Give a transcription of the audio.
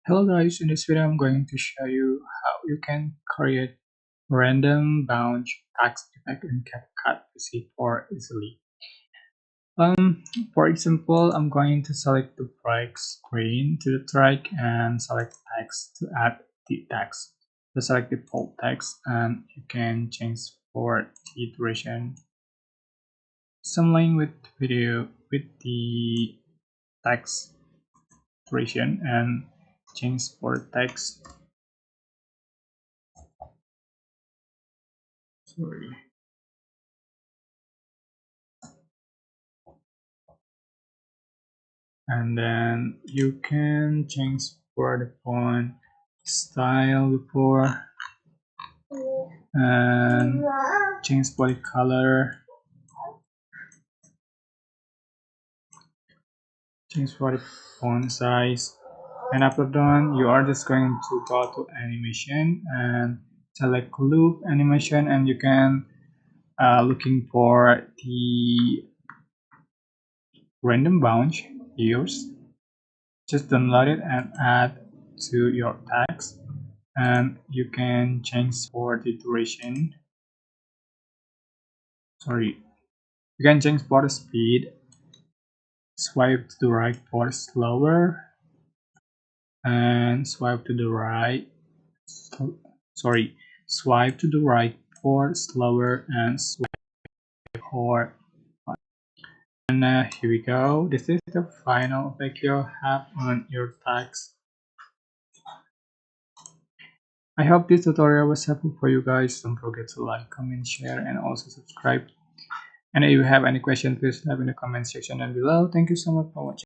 Hello guys, in this video I'm going to show you how you can create random bounce text effect in CapCut C4 easily. For example, I'm going to select the break screen to the track and select text to add the text. So select the default text and you can change for the duration. Similar with video with the text duration and change for text. Sorry. And then you can change for the font style before and change for the color, change for the font size, and after done you are just going to go to animation and select loop animation, and you can looking for the random bounce use. Just download it and add to your text, and you can change for the duration. Sorry, you can change for the speed, swipe to the right for slower, and swipe to the right, sorry, swipe to the right for slower, and swipe for fast. And here we go. This is the final effect you have on your text. I hope this tutorial was helpful for you guys. Don't forget to like, comment, share, and also subscribe. And if you have any question, please leave in the comment section down below. Thank you so much for watching.